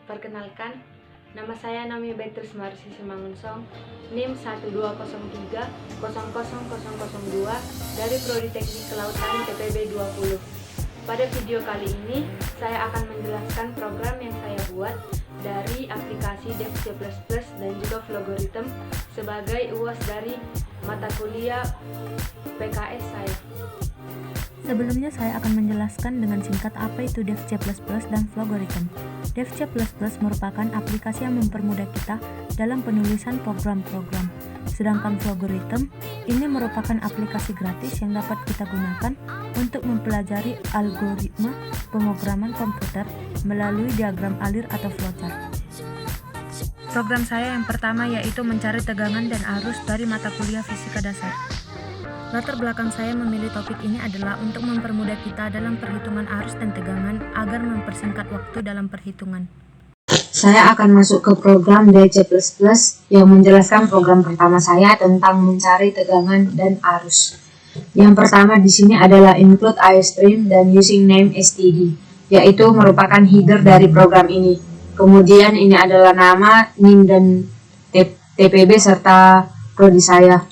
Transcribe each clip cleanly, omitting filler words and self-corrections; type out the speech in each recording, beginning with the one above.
Perkenalkan, nama saya Nami Beatrice Marsi Simangunsong, NIM 123300002 dari Prodi Teknik Kelautan TPB 20. Pada video kali ini, saya akan menjelaskan program yang saya buat dari aplikasi DevC++ dan juga Vlogorithm sebagai UAS dari mata kuliah PKS saya. Sebelumnya saya akan menjelaskan dengan singkat apa itu DevC++ dan Vlogorithm. DevC++ merupakan aplikasi yang mempermudah kita dalam penulisan program-program. Sedangkan Vlogorithm ini merupakan aplikasi gratis yang dapat kita gunakan untuk mempelajari algoritma pemrograman komputer melalui diagram alir atau flowchart. Program saya yang pertama yaitu mencari tegangan dan arus dari mata kuliah fisika dasar. Latar belakang saya memilih topik ini adalah untuk mempermudah kita dalam perhitungan arus dan tegangan agar mempersingkat waktu dalam perhitungan. Saya akan masuk ke program DevC++ yang menjelaskan program pertama saya tentang mencari tegangan dan arus. Yang pertama di sini adalah include IOStream dan using name std, yaitu merupakan header dari program ini. Kemudian ini adalah nama, NIM dan TPB serta prodi saya.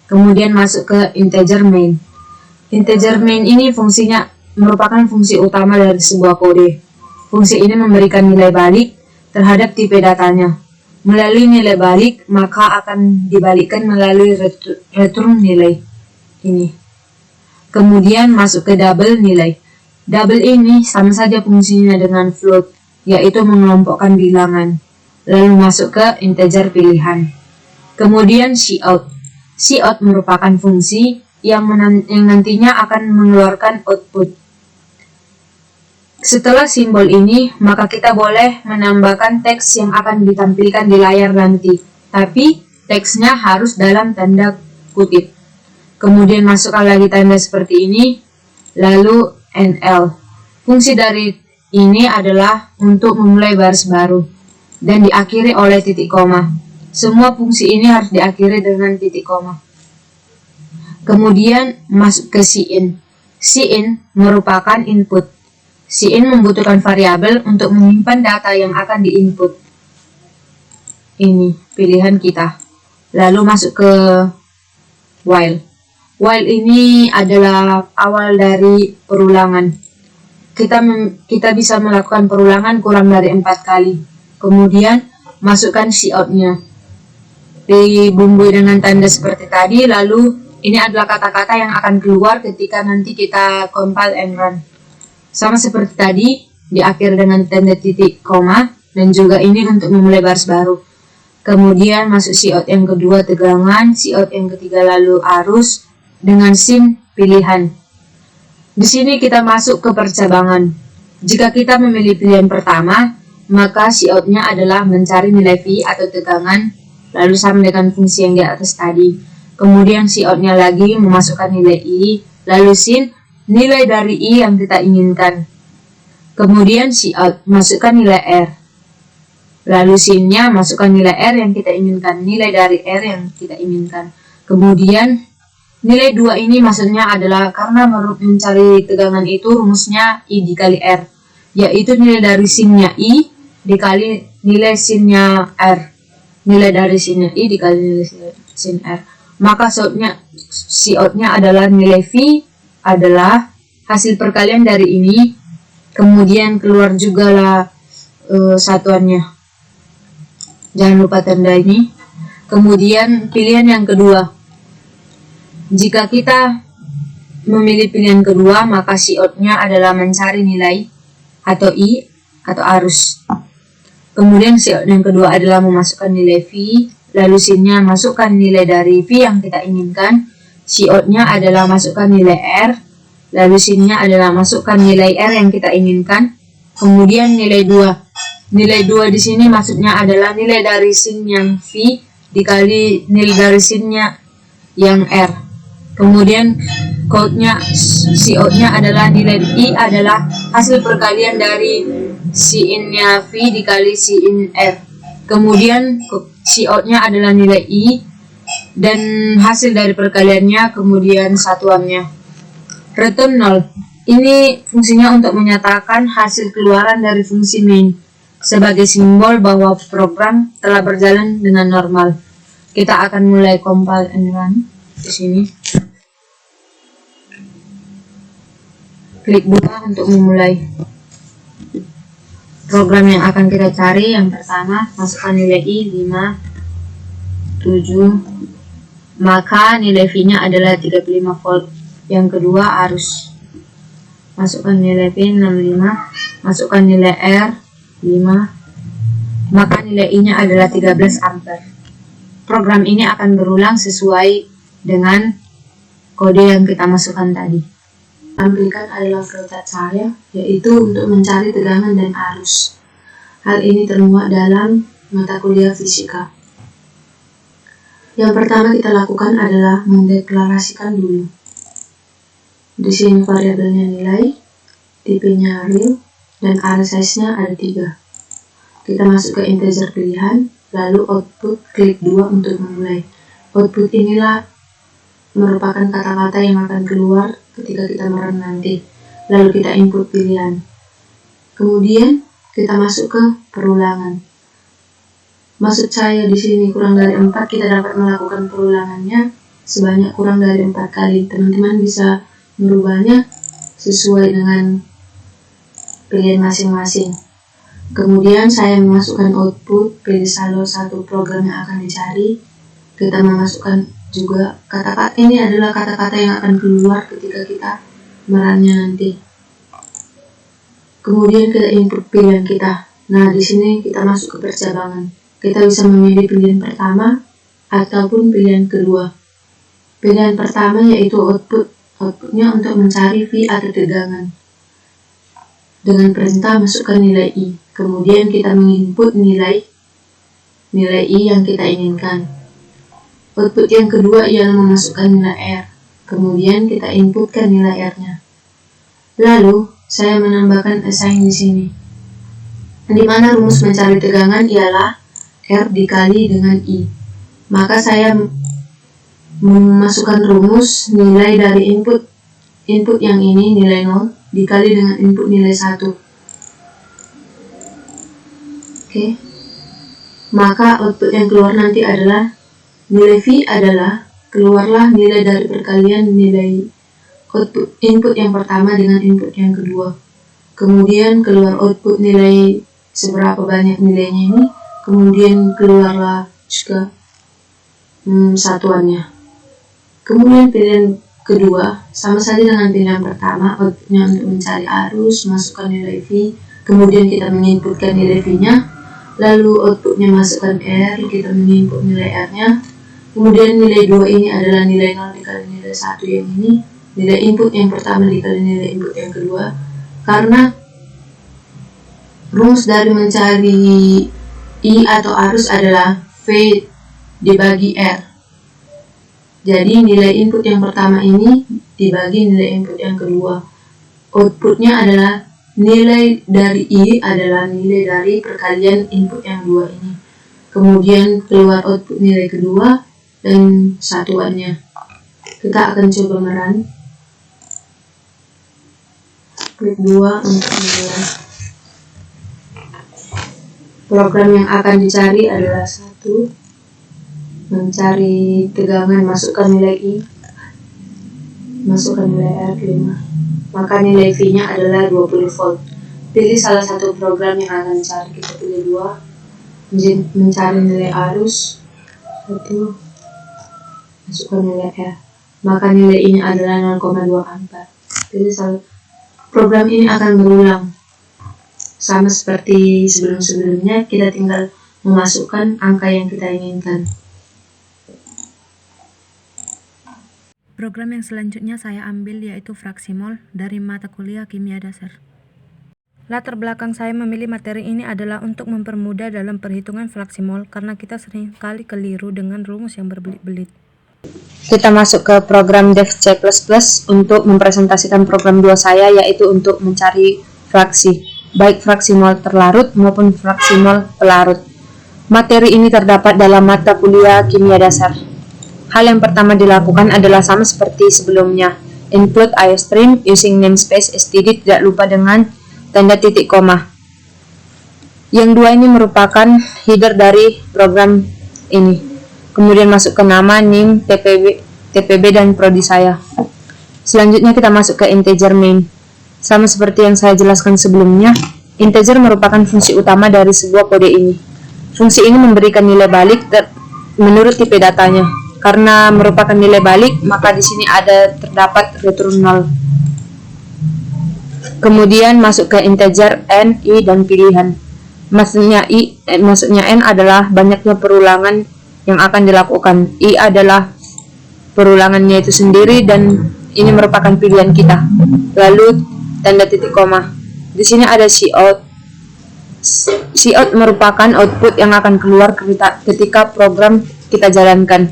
Kemudian masuk ke integer main. Integer main ini fungsinya merupakan fungsi utama dari sebuah kode. Fungsi ini memberikan nilai balik terhadap tipe datanya. Melalui nilai balik, maka akan dibalikkan melalui return nilai ini. Kemudian masuk ke double nilai. Double ini sama saja fungsinya dengan float, yaitu mengelompokkan bilangan. Lalu masuk ke integer pilihan. Kemudian cout. Cout merupakan fungsi yang nantinya akan mengeluarkan output. Setelah simbol ini, maka kita boleh menambahkan teks yang akan ditampilkan di layar nanti. Tapi, teksnya harus dalam tanda kutip. Kemudian masukkan lagi tanda seperti ini, lalu NL. Fungsi dari ini adalah untuk memulai baris baru dan diakhiri oleh titik koma. Semua fungsi ini harus diakhiri dengan titik koma. Kemudian masuk ke cin. Cin merupakan input. Cin membutuhkan variabel untuk menyimpan data yang akan diinput. Ini pilihan kita. Lalu masuk ke while. While ini adalah awal dari perulangan. Kita bisa melakukan perulangan kurang dari 4 kali. Kemudian masukkan cout-nya. Dibumbui dengan tanda seperti tadi, lalu ini adalah kata-kata yang akan keluar ketika nanti kita compile and run. Sama seperti tadi, diakhiri dengan tanda titik koma, dan juga ini untuk memulai baris baru. Kemudian masuk cout yang kedua tegangan, cout yang ketiga lalu arus, dengan sin pilihan. Di sini kita masuk ke percabangan. Jika kita memilih pilihan pertama, maka cout-nya adalah mencari nilai V atau tegangan, lalu sama dengan fungsi yang di atas tadi. Kemudian cout-nya lagi memasukkan nilai I, lalu sin, nilai dari I yang kita inginkan. Kemudian cout, masukkan nilai R. Lalu sin-nya masukkan nilai R yang kita inginkan, nilai dari R yang kita inginkan. Kemudian nilai 2 ini maksudnya adalah karena mencari tegangan itu rumusnya I dikali R, yaitu nilai dari sin-nya I dikali nilai sin-nya R. Nilai dari sin-nya I dikali nilai sin R. Maka cout-nya adalah nilai V adalah hasil perkalian dari ini. Kemudian keluar juga lah satuannya. Jangan lupa tanda ini. Kemudian pilihan yang kedua. Jika kita memilih pilihan kedua, maka cout-nya adalah mencari nilai atau I atau arus. Kemudian cout yang kedua adalah memasukkan nilai V, lalu sin-nya masukkan nilai dari V yang kita inginkan. Cout-nya adalah masukkan nilai R, lalu sin-nya adalah masukkan nilai R yang kita inginkan. Kemudian nilai 2. Nilai 2 di sini maksudnya adalah nilai dari sin yang V dikali nilai dari sin-nya yang R. Kemudian cout-nya adalah nilai I adalah hasil perkalian dari sin-nya V dikali sin R. Kemudian cout-nya adalah nilai I dan hasil dari perkaliannya kemudian satuannya. Return 0. Ini fungsinya untuk menyatakan hasil keluaran dari fungsi main. sebagai simbol bahwa program telah berjalan dengan normal. Kita akan mulai compile and run di sini. Klik 2 untuk memulai. Program yang akan kita cari yang pertama, masukkan nilai I 5, 7, maka nilai V-nya adalah 35 volt. Yang kedua, arus. Masukkan nilai P 65, masukkan nilai R 5, maka nilai I-nya adalah 13 ampere. Program ini akan berulang sesuai dengan kode yang kita masukkan tadi. Amplikan adalah flowchart saya, yaitu untuk mencari tegangan dan arus. Hal ini termuat dalam mata kuliah fisika. Yang pertama kita lakukan adalah mendeklarasikan dulu. Di sini variabelnya nilai, tipenya real, dan area size-nya ada 3. Kita masuk ke integer pilihan, lalu output, klik 2 untuk memulai. Output inilah merupakan kata-kata yang akan keluar ketika kita merun nanti. Lalu kita input pilihan. Kemudian kita masuk ke perulangan. Maksud saya di sini kurang dari 4, kita dapat melakukan perulangannya sebanyak kurang dari 4 kali. Teman-teman bisa merubahnya sesuai dengan pilihan masing-masing. Kemudian saya memasukkan output, pilih salah satu program yang akan dicari. Kita memasukkan juga kata-kata, ini adalah kata-kata yang akan keluar ketika kita merunnya nanti. Kemudian kita input pilihan kita. Nah, di sini kita masuk ke percabangan. Kita bisa memilih pilihan pertama ataupun pilihan kedua. Pilihan pertama yaitu outputnya untuk mencari V atau tegangan. Dengan perintah masukkan nilai I. Kemudian kita menginput nilai I yang kita inginkan. Output yang kedua ialah memasukkan nilai R. Kemudian kita inputkan nilai R-nya. Lalu saya menambahkan assign di sini, di mana rumus mencari tegangan ialah R dikali dengan I. Maka saya memasukkan rumus nilai dari input yang ini, nilai 0, dikali dengan input nilai 1. Oke. Maka output yang keluar nanti adalah nilai V adalah keluarlah nilai dari perkalian nilai output input yang pertama dengan input yang kedua. Kemudian keluar output nilai seberapa banyak nilainya ini. Kemudian keluarlah juga satuannya. Kemudian pilihan kedua sama saja dengan pilihan pertama, outputnya untuk mencari arus, masukkan nilai V, kemudian kita menginputkan nilai V-nya, lalu outputnya masukkan R, kita menginput nilai R-nya, kemudian nilai 2 ini adalah nilai 0 dikali nilai 1 yang ini, nilai input yang pertama dikali nilai input yang kedua, karena rumus dari mencari I atau arus adalah V dibagi R. Jadi nilai input yang pertama ini dibagi nilai input yang kedua. Outputnya adalah nilai dari I adalah nilai dari perkalian input yang 2 ini. Kemudian keluar output nilai kedua dan satuannya. Kita akan coba merun. Klik 2 untuk memulai. Program yang akan dicari adalah 1. Mencari tegangan, masukkan nilai I, masukkan nilai R 5, maka nilai V nya adalah 20 volt. Pilih salah satu program yang akan dicari. Kita pilih 2, mencari nilai arus 1, masukkan nilai R, maka nilai I nya adalah 0,2 ampere. Pilih salah. Program ini akan berulang sama seperti sebelum-sebelumnya, kita tinggal memasukkan angka yang kita inginkan. Program yang selanjutnya saya ambil yaitu fraksi mol dari mata kuliah kimia dasar. Latar belakang saya memilih materi ini adalah untuk mempermudah dalam perhitungan fraksi mol karena kita sering kali keliru dengan rumus yang berbelit-belit. Kita masuk ke program DevC++ untuk mempresentasikan program 2 saya, yaitu untuk mencari fraksi, baik fraksi mol terlarut maupun fraksi mol pelarut. Materi ini terdapat dalam mata kuliah kimia dasar. Hal yang pertama dilakukan adalah sama seperti sebelumnya, include IOStream using namespace std, tidak lupa dengan tanda titik koma. Yang dua ini merupakan header dari program ini. Kemudian masuk ke nama, NIM, TPB dan prodi saya. Selanjutnya kita masuk ke integer main. Sama seperti yang saya jelaskan sebelumnya, integer merupakan fungsi utama dari sebuah kode ini. Fungsi ini memberikan nilai balik menurut tipe datanya. Karena merupakan nilai balik, maka di sini terdapat return null. Kemudian masuk ke integer n, i, dan pilihan. Maksudnya n adalah banyaknya perulangan yang akan dilakukan. I adalah perulangannya itu sendiri dan ini merupakan pilihan kita. Lalu tanda titik koma. Di sini ada cout. Cout merupakan output yang akan keluar ketika program kita jalankan.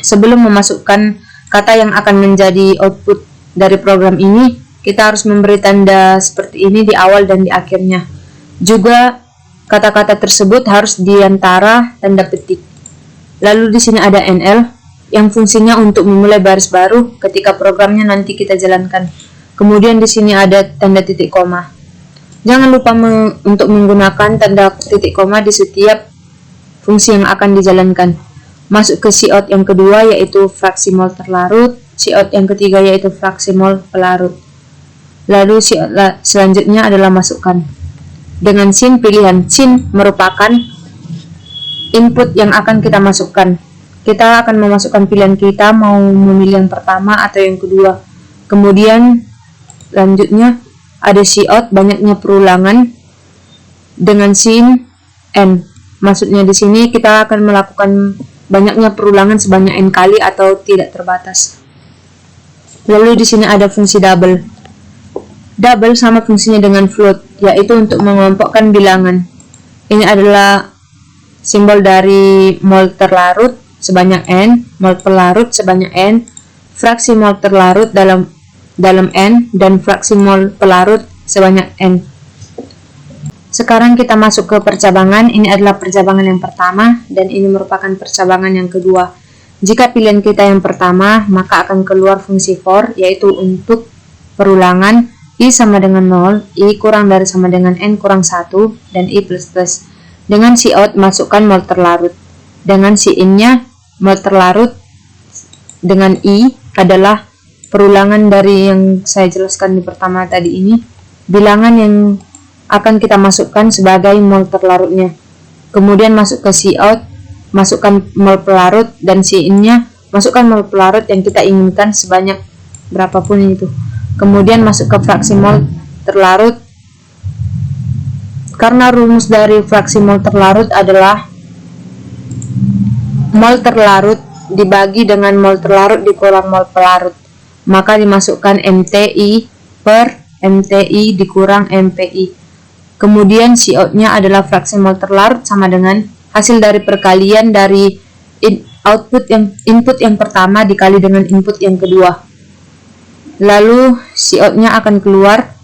Sebelum memasukkan kata yang akan menjadi output dari program ini, kita harus memberi tanda seperti ini di awal dan di akhirnya. Juga kata-kata tersebut harus di antara tanda petik. Lalu di sini ada NL yang fungsinya untuk memulai baris baru ketika programnya nanti kita jalankan. Kemudian di sini ada tanda titik koma. Jangan lupa untuk menggunakan tanda titik koma di setiap fungsi yang akan dijalankan. Masuk ke cout yang kedua yaitu fraksi mol terlarut, cout yang ketiga yaitu fraksi mol pelarut. Lalu selanjutnya adalah masukkan. Dengan sin pilihan. Sin merupakan input yang akan kita masukkan. Kita akan memasukkan pilihan kita, mau memilih yang pertama atau yang kedua. Kemudian selanjutnya ada cout, banyaknya perulangan dengan sin n. Maksudnya di sini kita akan melakukan banyaknya perulangan sebanyak n kali atau tidak terbatas. Lalu di sini ada fungsi double. Double sama fungsinya dengan float, yaitu untuk mengelompokkan bilangan. Ini adalah simbol dari mol terlarut sebanyak n, mol pelarut sebanyak n, fraksi mol terlarut dalam n, dan fraksi mol pelarut sebanyak n. Sekarang kita masuk ke percabangan. Ini adalah percabangan yang pertama dan ini merupakan percabangan yang kedua. Jika pilihan kita yang pertama, maka akan keluar fungsi for, yaitu untuk perulangan i sama dengan 0, i kurang dari sama dengan n kurang 1, dan i plus plus. Dengan cout masukkan mol terlarut. Dengan in-nya mol terlarut dengan i adalah perulangan dari yang saya jelaskan di pertama tadi ini. Bilangan yang akan kita masukkan sebagai mol terlarutnya. Kemudian masuk ke cout, masukkan mol pelarut, dan in-nya masukkan mol pelarut yang kita inginkan sebanyak berapapun itu. Kemudian masuk ke fraksi mol terlarut. Karena rumus dari fraksi mol terlarut adalah mol terlarut dibagi dengan mol terlarut dikurang mol pelarut, maka dimasukkan MTI per MTI dikurang MPI. Kemudian cout-nya adalah fraksi mol terlarut sama dengan hasil dari perkalian dari input yang pertama dikali dengan input yang kedua. Lalu cout-nya akan keluar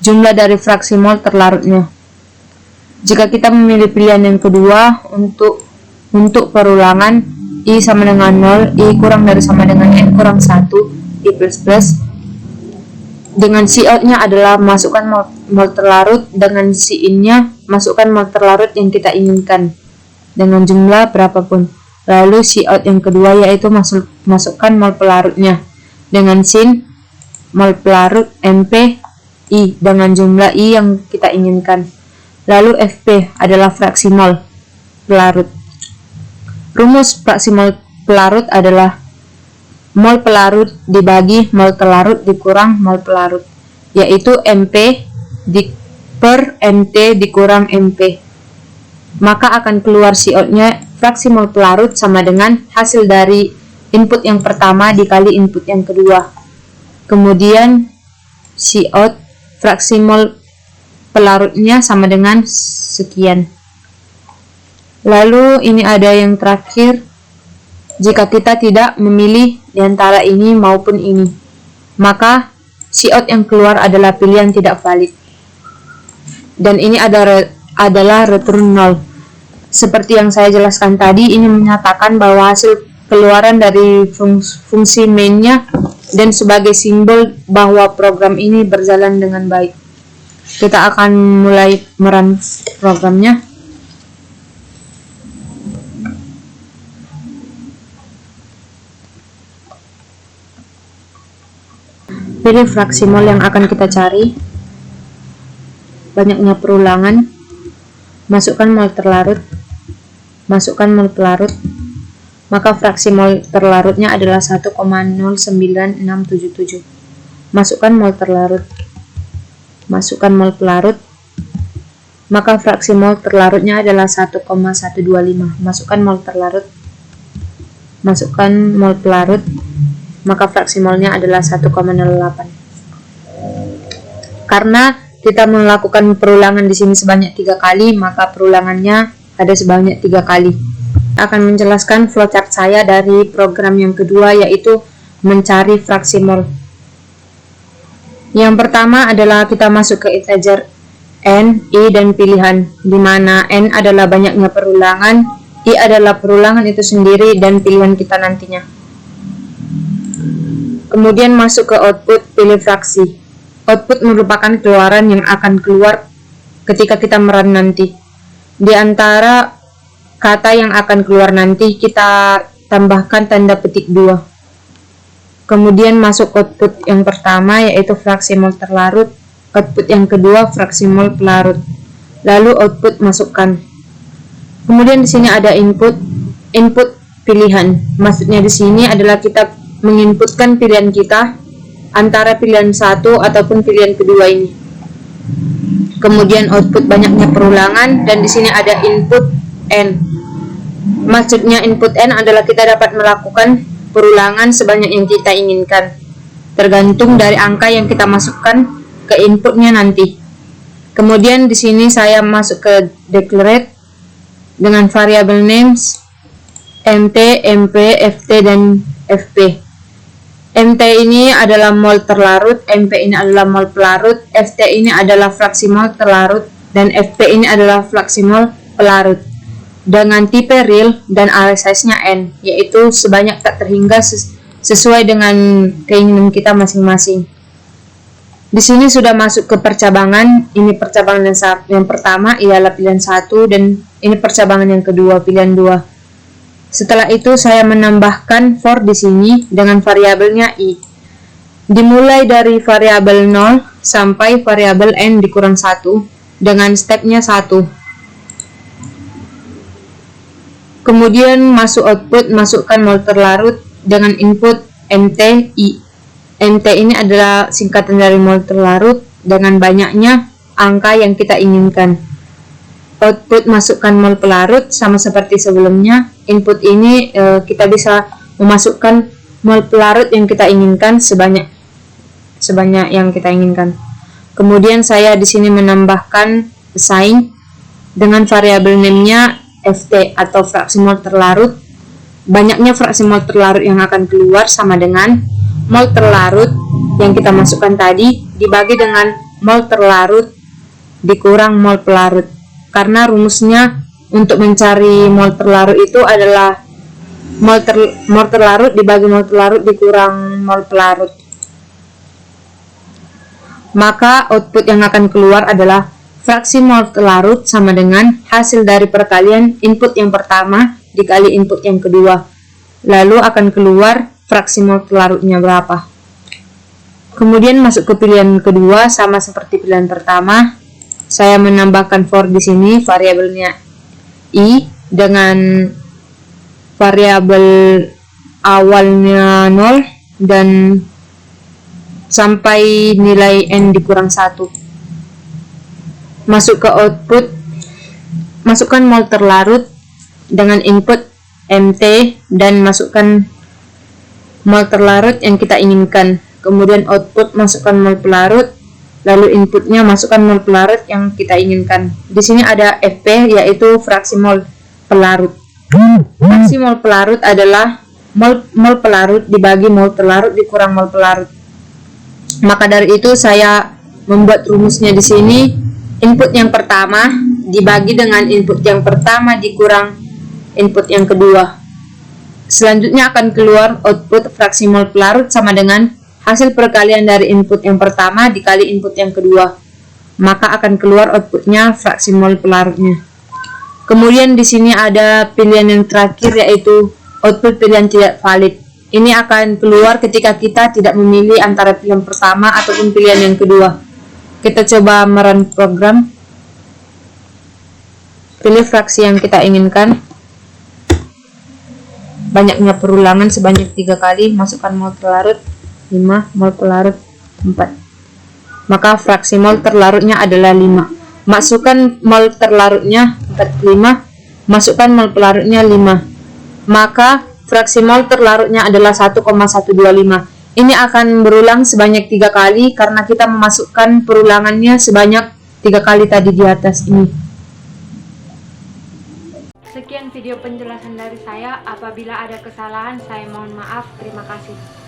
jumlah dari fraksi mol terlarutnya. Jika kita memilih pilihan yang kedua untuk perulangan i sama dengan 0, i kurang dari sama dengan n kurang 1, i plus plus. Dengan cout-nya adalah masukkan mol terlarut, dengan in-nya masukkan mol terlarut yang kita inginkan dengan jumlah berapapun. Lalu cout yang kedua yaitu masukkan mol pelarutnya dengan sin mol pelarut MP i dengan jumlah i yang kita inginkan. Lalu FP adalah fraksi mol pelarut. Rumus fraksi mol pelarut adalah mol pelarut dibagi mol terlarut dikurang mol pelarut, yaitu MP per MT dikurang MP. Maka akan keluar cout-nya fraksi mol pelarut sama dengan hasil dari input yang pertama dikali input yang kedua. Kemudian cout fraksi mol pelarutnya sama dengan sekian. Lalu ini ada yang terakhir. Jika kita tidak memilih di antara ini maupun ini, maka cout yang keluar adalah pilihan tidak valid. Dan ini adalah return null. Seperti yang saya jelaskan tadi, ini menyatakan bahwa hasil keluaran dari fungsi main-nya dan sebagai simbol bahwa program ini berjalan dengan baik. Kita akan mulai merun programnya. Pilih fraksi mol yang akan kita cari. Banyaknya perulangan. Masukkan mol terlarut. Masukkan mol pelarut. Maka fraksi mol terlarutnya adalah 1,09677. Masukkan mol terlarut. Masukkan mol pelarut. Maka fraksi mol terlarutnya adalah 1,125. Masukkan mol terlarut. Masukkan mol pelarut. Maka fraksi molnya adalah 1,08. Karena kita melakukan perulangan di sini sebanyak 3 kali, maka perulangannya ada sebanyak 3 kali. Akan menjelaskan flowchart saya dari program yang kedua, yaitu mencari fraksi mol. Yang pertama adalah kita masuk ke integer n, i, dan pilihan, di mana n adalah banyaknya perulangan, i adalah perulangan itu sendiri, dan pilihan kita nantinya. Kemudian masuk ke output, pilih fraksi. Output merupakan keluaran yang akan keluar ketika kita merun nanti. Di antara kata yang akan keluar nanti, kita tambahkan tanda petik 2. Kemudian masuk output yang pertama, yaitu fraksi mol terlarut. Output yang kedua, fraksi mol pelarut. Lalu output masukkan. Kemudian di sini ada input pilihan. Maksudnya di sini adalah kita menginputkan pilihan kita antara pilihan 1 ataupun pilihan kedua ini. Kemudian output banyaknya perulangan, dan di sini ada input n. Maksudnya input n adalah kita dapat melakukan perulangan sebanyak yang kita inginkan, tergantung dari angka yang kita masukkan ke inputnya nanti. Kemudian di sini saya masuk ke declared dengan variable names mt, mp, ft, dan fp. MT ini adalah mol terlarut, MP ini adalah mol pelarut, FT ini adalah fraksi mol terlarut, dan FP ini adalah fraksi mol pelarut. Dengan tipe real dan array size-nya n, yaitu sebanyak tak terhingga sesuai dengan keinginan kita masing-masing. Di sini sudah masuk ke percabangan. Ini percabangan yang pertama ialah pilihan 1, dan ini percabangan yang kedua, pilihan 2. Setelah itu saya menambahkan for di sini dengan variabelnya i. Dimulai dari variabel 0 sampai variabel n dikurang 1 dengan stepnya 1. Kemudian masuk output, masukkan mol terlarut dengan input mt, i. Mt ini adalah singkatan dari mol terlarut dengan banyaknya angka yang kita inginkan. Output masukkan mol pelarut sama seperti sebelumnya. Input ini kita bisa memasukkan mol pelarut yang kita inginkan sebanyak yang kita inginkan. Kemudian saya di sini menambahkan assign dengan variabel name-nya ft atau fraksi mol terlarut. Banyaknya fraksi mol terlarut yang akan keluar sama dengan mol terlarut yang kita masukkan tadi dibagi dengan mol terlarut dikurang mol pelarut. Karena rumusnya untuk mencari mol terlarut itu adalah mol terlarut dibagi mol terlarut dikurang mol pelarut. Maka output yang akan keluar adalah fraksi mol terlarut sama dengan hasil dari perkalian input yang pertama dikali input yang kedua. Lalu akan keluar fraksi mol terlarutnya berapa. Kemudian masuk ke pilihan kedua, sama seperti pilihan pertama. Saya menambahkan for di sini variabelnya i dengan variabel awalnya 0 dan sampai nilai n dikurang 1. Masuk ke output, masukkan mol terlarut dengan input mt dan masukkan mol terlarut yang kita inginkan. Kemudian output masukkan mol pelarut, lalu inputnya masukkan mol pelarut yang kita inginkan. Di sini ada FP, yaitu fraksi mol pelarut. Fraksi mol pelarut adalah mol pelarut dibagi mol terlarut dikurang mol pelarut. Maka dari itu saya membuat rumusnya di sini. Input yang pertama dibagi dengan input yang pertama dikurang input yang kedua. Selanjutnya akan keluar output fraksi mol pelarut sama dengan hasil perkalian dari input yang pertama dikali input yang kedua. maka akan keluar outputnya fraksi mol pelarutnya. Kemudian di sini ada pilihan yang terakhir, yaitu output pilihan tidak valid. Ini akan keluar ketika kita tidak memilih antara pilihan pertama ataupun pilihan yang kedua. Kita coba merun program. Pilih fraksi yang kita inginkan. Banyaknya perulangan sebanyak 3 kali. Masukkan mol terlarut 5, mol pelarut 4. Maka fraksi mol terlarutnya adalah 5. Masukkan mol terlarutnya 45. Masukkan mol pelarutnya 5. Maka fraksi mol terlarutnya adalah 1,125. Ini akan berulang sebanyak 3 kali karena kita memasukkan perulangannya sebanyak 3 kali tadi di atas ini. Sekian video penjelasan dari saya. Apabila ada kesalahan, saya mohon maaf. Terima kasih.